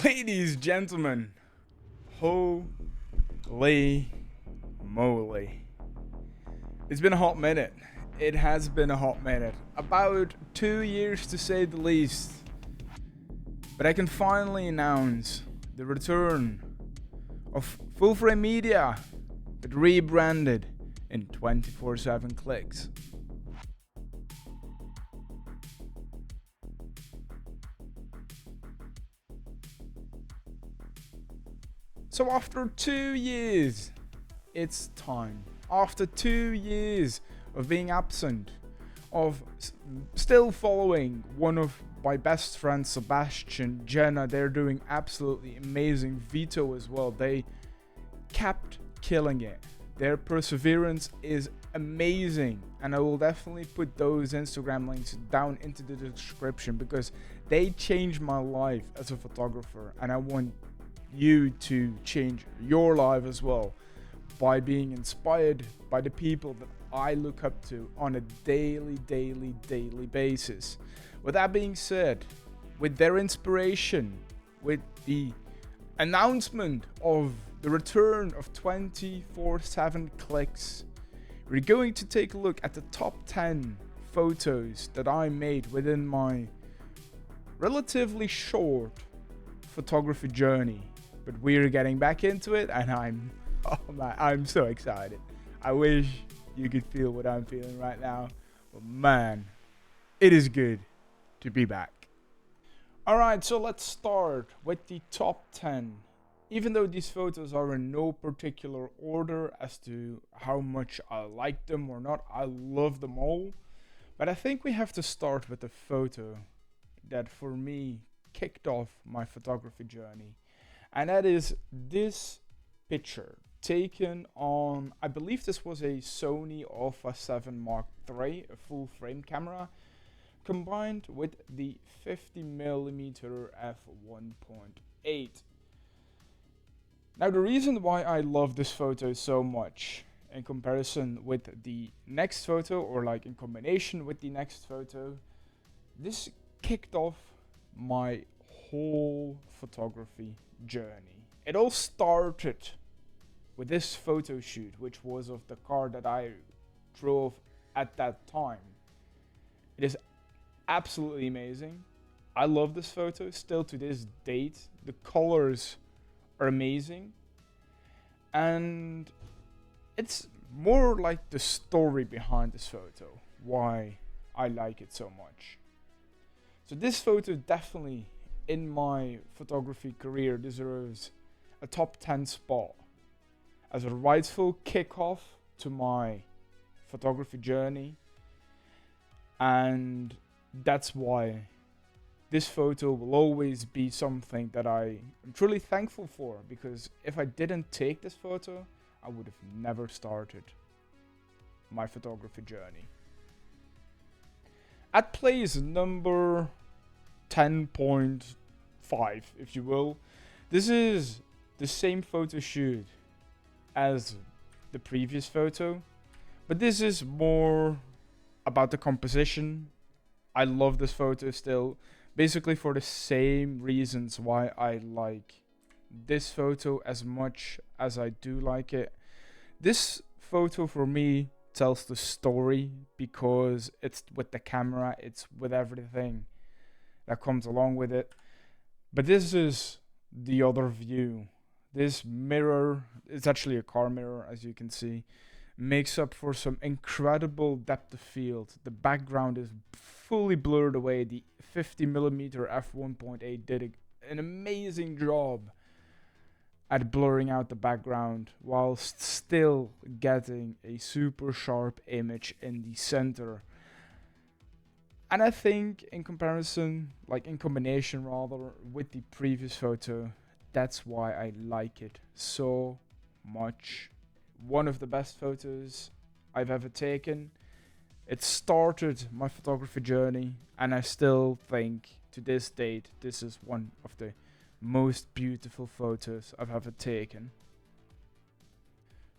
Ladies, gentlemen, holy moly. It's been a hot minute. It has been a hot minute. About 2 years to say the least. But I can finally announce the return of Full Frame Media, but rebranded in 24/7 clicks. So after 2 years, it's time. After 2 years of being absent, of still following one of my best friends, Sebastian, Jenna, they're doing absolutely amazing. Vito as well, they kept killing it. Their perseverance is amazing, and I will definitely put those Instagram links down into the description because they changed my life as a photographer, and I want you to change your life as well by being inspired by the people that I look up to on a daily basis. With that being said, with their inspiration, with the announcement of the return of 24/7 clicks, we're going to take a look at the top 10 photos that I made within my relatively short photography journey. But we're getting back into it, and I'm so excited. I wish you could feel what I'm feeling right now. But man, it is good to be back. Alright, so let's start with the top 10. Even though these photos are in no particular order as to how much I like them or not, I love them all. But I think we have to start with the photo that for me kicked off my photography journey. And that is this picture taken on, I believe this was a Sony Alpha 7 Mark III, a full frame camera, combined with the 50mm f1.8. Now the reason why I love this photo so much in comparison with the next photo, or like in combination with the next photo, this kicked off my whole photography journey. It all started with this photo shoot, which was of the car that I drove at that time. It is absolutely amazing. I love this photo still to this date. The colors are amazing, and it's more like the story behind this photo, why I like it so much. So this photo definitely in my photography career deserves a top 10 spot as a rightful kickoff to my photography journey, and that's why this photo will always be something that I am truly thankful for, because if I didn't take this photo, I would have never started my photography journey. At place number 10.5, if you will. This is the same photo shoot as the previous photo, but this is more about the composition. I love this photo still, basically for the same reasons why I like this photo as much as I do like it. This photo for me tells the story because it's with the camera, it's with everything that comes along with it. But this is the other view. This mirror, it's actually a car mirror, as you can see, makes up for some incredible depth of field. The background is fully blurred away. The 50mm f1.8 did an amazing job at blurring out the background whilst still getting a super sharp image in the center. And I think in comparison, like in combination rather, with the previous photo, that's why I like it so much. One of the best photos I've ever taken. It started my photography journey, and I still think to this date this is one of the most beautiful photos I've ever taken.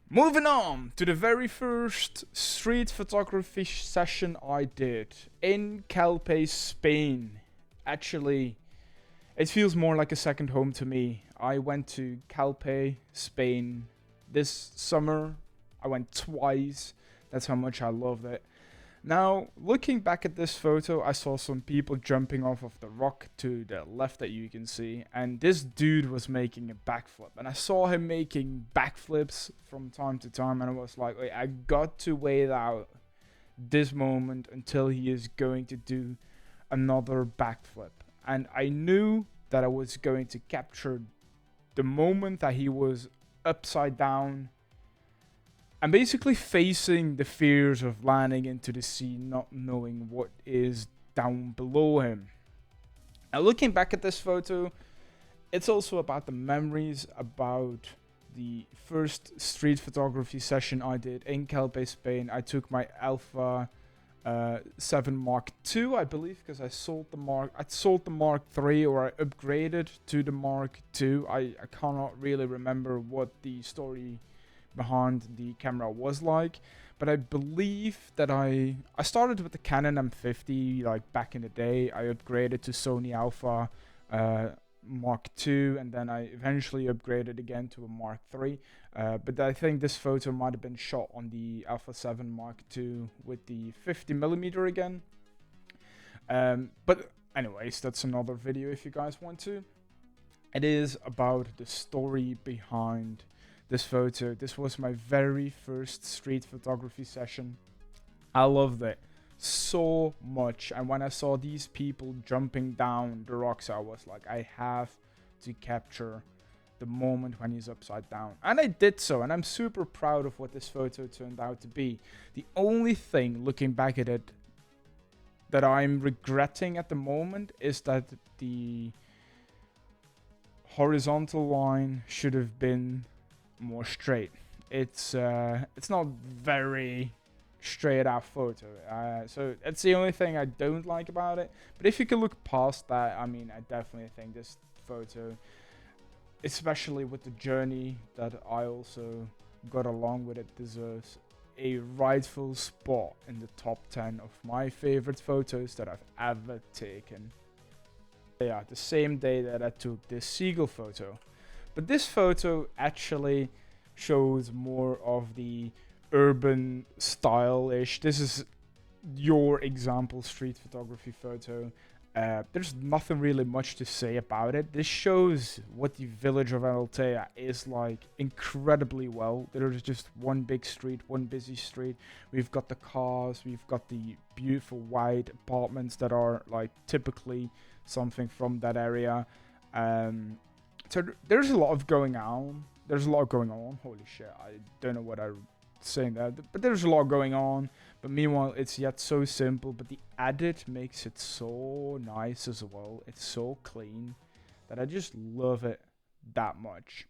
Moving on to the very first street photography session I did in Calpe, Spain. Actually, It feels more like a second home to me. I went to Calpe, Spain this summer. I went twice. That's how much I loved it. Now, looking back at this photo, I saw some people jumping off of the rock to the left that you can see, and this dude was making a backflip. And I saw him making backflips from time to time, and I was like, wait, I got to wait out this moment until he is going to do another backflip. And I knew that I was going to capture the moment that he was upside down and basically facing the fears of landing into the sea, not knowing what is down below him. Now, looking back at this photo, it's also about the memories, about the first street photography session I did in Calpe, Spain. I took my Alpha 7 Mark II, I believe, because I sold the Mark III, or I upgraded to the Mark II. I cannot really remember what the story behind the camera was like, but I believe that I started with the Canon M50 like back in the day. I upgraded to Sony Alpha Mark II, and then I eventually upgraded again to a Mark III. But I think this photo might have been shot on the Alpha 7 Mark II with the 50mm again. But anyways, that's another video if you guys want to. It is about the story behind this photo. This was my very first street photography session. I loved it so much, and when I saw these people jumping down the rocks, I was like, I have to capture the moment when he's upside down. And I did so, and I'm super proud of what this photo turned out to be. The only thing, looking back at it, that I'm regretting at the moment is that the horizontal line should have been more straight. It's not very straight out photo, so it's the only thing I don't like about it. But if you can look past that, I mean, I definitely think this photo, especially with the journey that I also got along with it, deserves a rightful spot in the top 10 of my favorite photos that I've ever taken. Yeah, the same day that I took this seagull photo. But this photo actually shows more of the urban style-ish. This is your example street photography photo. There's nothing really much to say about it. This shows what the village of Altea is like incredibly well. There's just one big street, one busy street. We've got the cars, we've got the beautiful wide apartments that are like typically something from that area. So there's a lot of going on. Holy shit, I don't know what I'm saying there, but there's a lot going on. But meanwhile, it's yet so simple. But the edit makes it so nice as well. It's so clean that I just love it that much.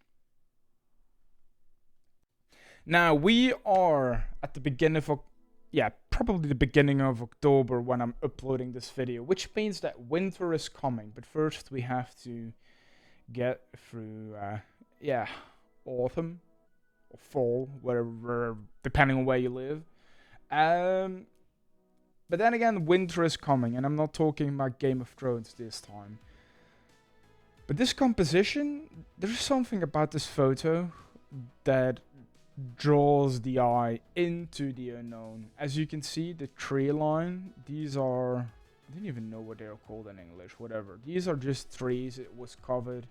Now we are at the beginning of probably the beginning of October when I'm uploading this video, which means that winter is coming. But first we have to get through autumn or fall, whatever, depending on where you live. But then again, winter is coming, and I'm not talking about Game of Thrones this time. But this composition, there's something about this photo that draws the eye into the unknown. As you can see, the tree line, these are, I didn't even know what they're called in English, whatever. These are just trees. It was covered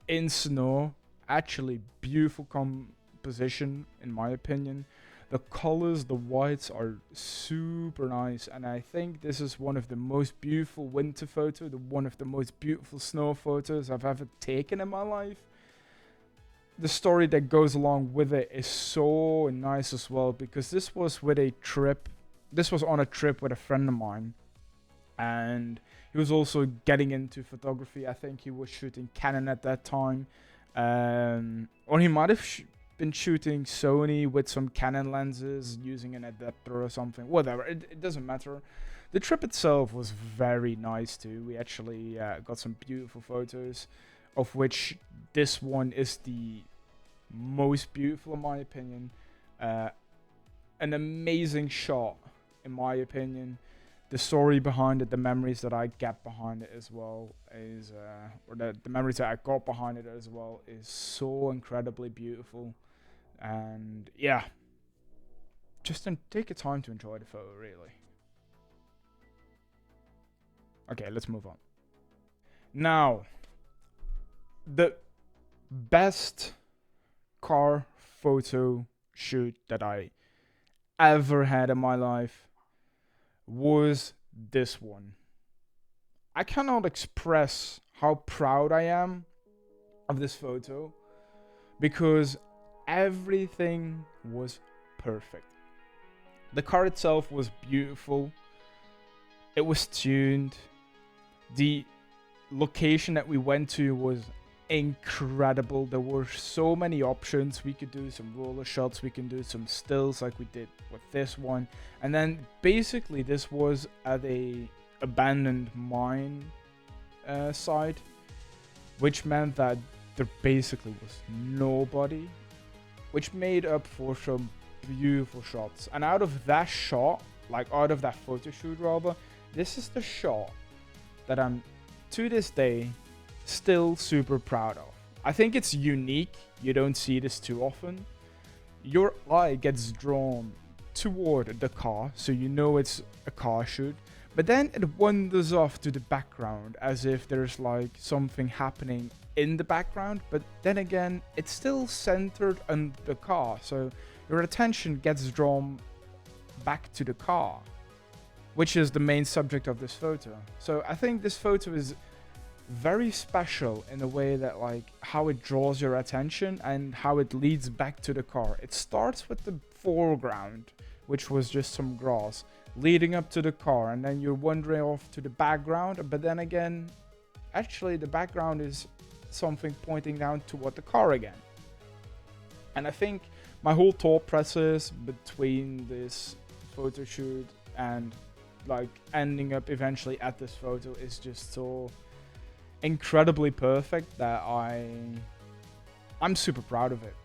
in snow. Actually, beautiful composition, in my opinion. The colors, the whites are super nice, and I think this is one of the most beautiful winter photos, one of the most beautiful snow photos I've ever taken in my life. The story that goes along with it is so nice as well, because this was on a trip with a friend of mine, and he was also getting into photography. I think he was shooting Canon at that time, or he might have been shooting Sony with some Canon lenses using an adapter or something, whatever, it doesn't matter. The trip itself was very nice too. We actually got some beautiful photos, of which this one is the most beautiful in my opinion. An amazing shot in my opinion. the story behind it, the memories that I get behind it as well is, or the memories that I got behind it as well is so incredibly beautiful. And yeah, just take your time to enjoy the photo, really. Okay, let's move on. Now, the best car photo shoot that I ever had in my life was this one. I cannot express how proud I am of this photo because everything was perfect. The car itself was beautiful. It was tuned. The location that we went to was incredible. There were so many options. We could do some roller shots, we can do some stills like we did with this one, and then basically this was at a abandoned mine site, which meant that there basically was nobody, which made up for some beautiful shots. And out of that shot, like out of that photo shoot rather, this is the shot that I'm to this day still super proud of. I think it's unique. You don't see this too often. Your eye gets drawn toward the car, so you know it's a car shoot, but then it wanders off to the background as if there's like something happening in the background, but then again it's still centered on the car, so your attention gets drawn back to the car, which is the main subject of this photo. So I think this photo is very special in a way that like how it draws your attention and how it leads back to the car. It starts with the foreground, which was just some grass, leading up to the car, and then you're wandering off to the background, but then again actually the background is something pointing down toward the car again. And I think my whole thought process between this photo shoot and like ending up eventually at this photo is just so incredibly perfect that I'm super proud of it.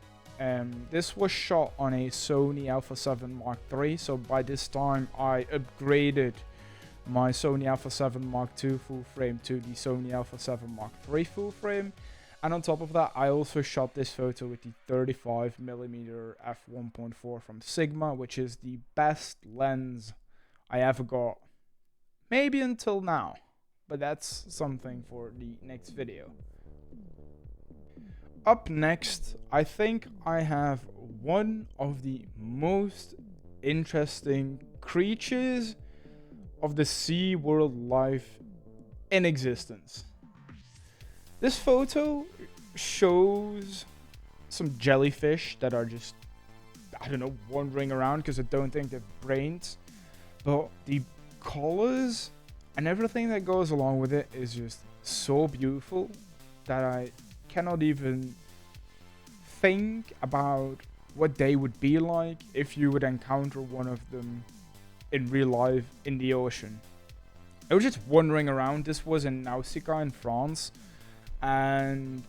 This was shot on a Sony Alpha 7 Mark III, so by this time I upgraded my Sony Alpha 7 Mark II full frame to the Sony Alpha 7 Mark III full frame. And on top of that, I also shot this photo with the 35mm f1.4 from Sigma, which is the best lens I ever got. Maybe until now, but that's something for the next video. Up next, I think I have one of the most interesting creatures of the sea world life in existence. This photo shows some jellyfish that are just, I don't know, wandering around because I don't think they've brains. But the colors and everything that goes along with it is just so beautiful that I cannot even think about what they would be like if you would encounter one of them in real life in the ocean. I was just wandering around. This was in Nausicaa in France, and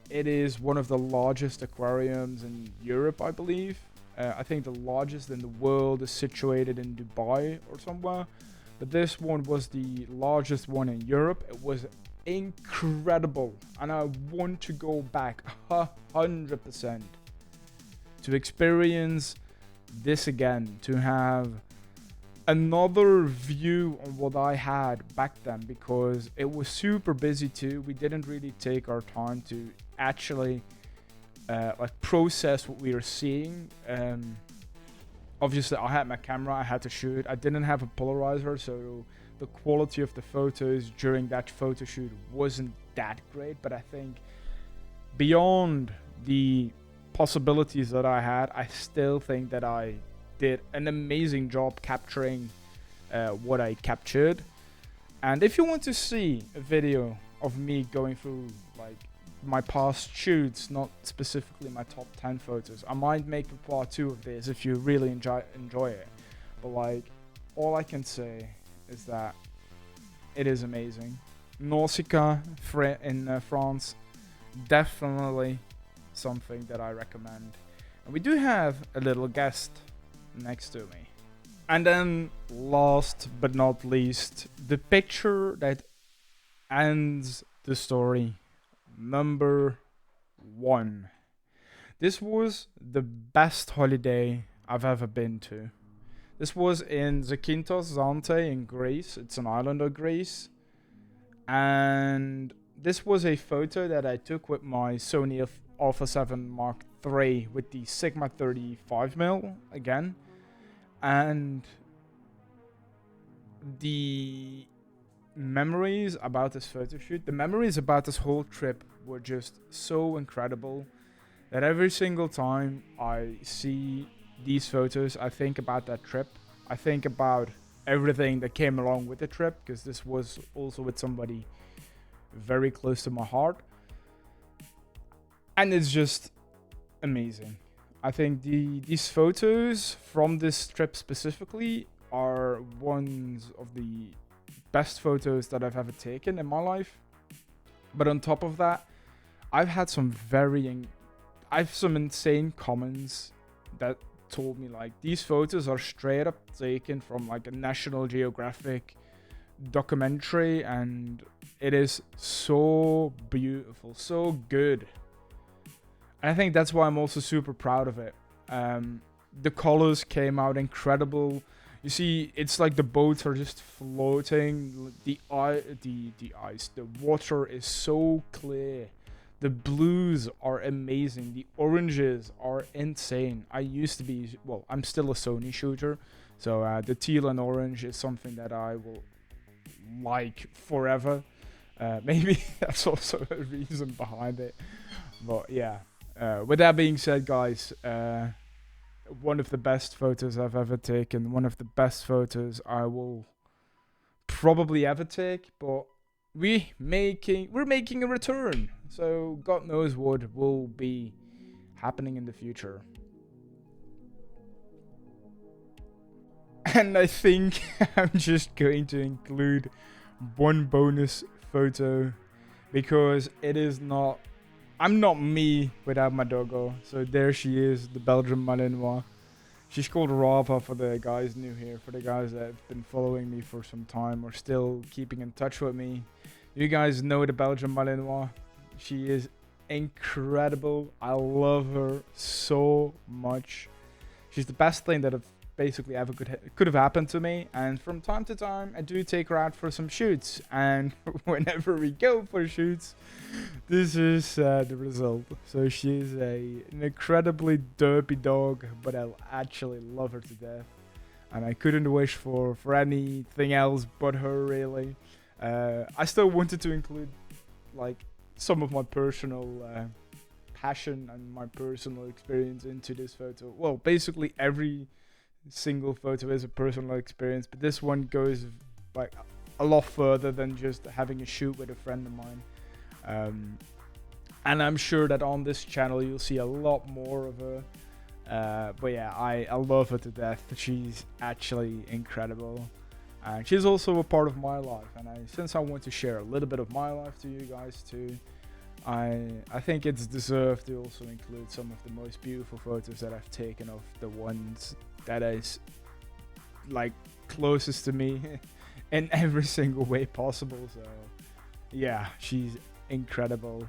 it is one of the largest aquariums in Europe, I believe. I think the largest in the world is situated in Dubai or somewhere, but this one was the largest one in Europe. It was incredible, and I want to go back 100% to experience this again, to have another view on what I had back then, because it was super busy too. We didn't really take our time to actually like process what we were seeing. Obviously I had my camera, I had to shoot. I didn't have a polarizer, so the quality of the photos during that photo shoot wasn't that great, but I think beyond the possibilities that I had, I still think that I did an amazing job capturing what I captured. And if you want to see a video of me going through like my past shoots, not specifically my top 10 photos, I might make a part 2 of this if you really enjoy it. But like, all I can say is that it is amazing. Nausicaa in France, definitely something that I recommend. And we do have a little guest next to me. And then, last but not least, the picture that ends the story. Number 1. This was the best holiday I've ever been to. This was in Zakynthos Zante in Greece. It's an island of Greece. And this was a photo that I took with my Sony Alpha 7 Mark III with the Sigma 35mm again. And the memories about this photo shoot, the memories about this whole trip were just so incredible that every single time I see these photos, I think about that trip. I think about everything that came along with the trip, because this was also with somebody very close to my heart. And it's just amazing. I think these photos from this trip specifically are ones of the best photos that I've ever taken in my life. But on top of that, I've had some insane comments that told me like these photos are straight up taken from like a National Geographic documentary, and it is so beautiful, so good. And I think that's why I'm also super proud of it. The colors came out incredible. You see, it's like the boats are just floating. The water is so clear. The blues are amazing. The oranges are insane. I'm still a Sony shooter, so the teal and orange is something that I will like forever. Maybe that's also a reason behind it. But yeah, with that being said, guys, one of the best photos I've ever taken, one of the best photos I will probably ever take, but we're making a return, so God knows what will be happening in the future. And I think I'm just going to include one bonus photo, because I'm not me without my doggo. So there she is, the Belgian Malinois. She's called Rava for the guys new here, for the guys that have been following me for some time or still keeping in touch with me. You guys know the Belgian Malinois. She is incredible. I love her so much. She's the best thing that have basically ever could have happened to me. And from time to time, I do take her out for some shoots. And whenever we go for shoots, this is the result. So she's an incredibly derpy dog, but I actually love her to death. And I couldn't wish for anything else but her, really. I still wanted to include like some of my personal passion and my personal experience into this photo. Well, basically every single photo is a personal experience, but this one goes like a lot further than just having a shoot with a friend of mine. And I'm sure that on this channel you'll see a lot more of her. But yeah, I love her to death. She's actually incredible. And she's also a part of my life, and since I want to share a little bit of my life to you guys too, I think it's deserved to also include some of the most beautiful photos that I've taken of the ones that is like closest to me in every single way possible. So yeah, she's incredible.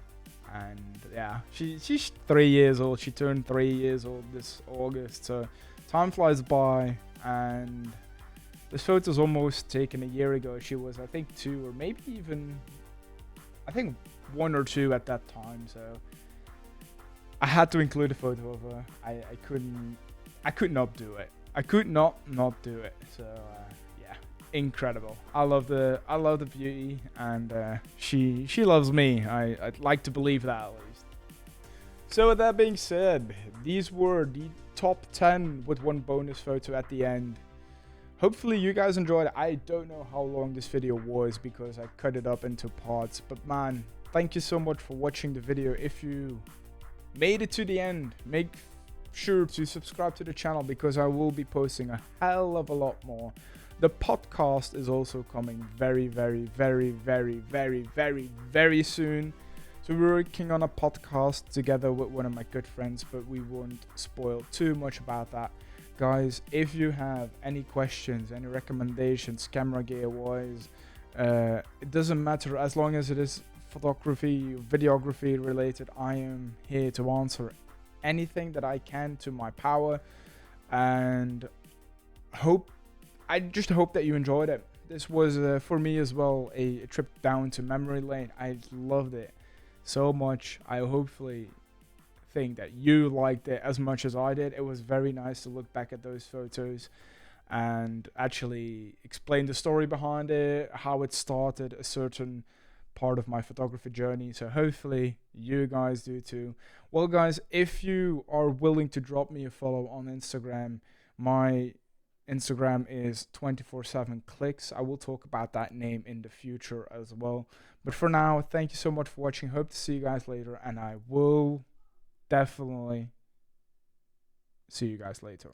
And yeah, she's 3 years old. She turned 3 years old this August, so time flies by. And this photo's almost taken a year ago. She was, I think, 2 or maybe even, I think 1 or 2 at that time. So I had to include a photo of her. I could not do it. I could not do it. So yeah, incredible. I love the beauty, and she loves me. I'd like to believe that at least. So with that being said, these were the top 10 with one bonus photo at the end. Hopefully you guys enjoyed it. I don't know how long this video was because I cut it up into parts, but man, thank you so much for watching the video. If you made it to the end, make sure to subscribe to the channel because I will be posting a hell of a lot more. The podcast is also coming very, very, very, very, very, very, very soon. So we're working on a podcast together with one of my good friends, but we won't spoil too much about that. guys, if you have any questions, any recommendations, camera gear wise, it doesn't matter, as long as it is photography, videography related, I am here to answer anything that I can to my power. And I just hope that you enjoyed it. This was for me as well a trip down to memory lane. I loved it so much. I hopefully think that you liked it as much as I did. It was very nice to look back at those photos and actually explain the story behind it, how it started, a certain part of my photography journey. So hopefully you guys do too. Well guys, if you are willing to drop me a follow on Instagram, my Instagram is 247clicks. I will talk about that name in the future as well. But for now, thank you so much for watching. Hope to see you guys later, and I will definitely see you guys later.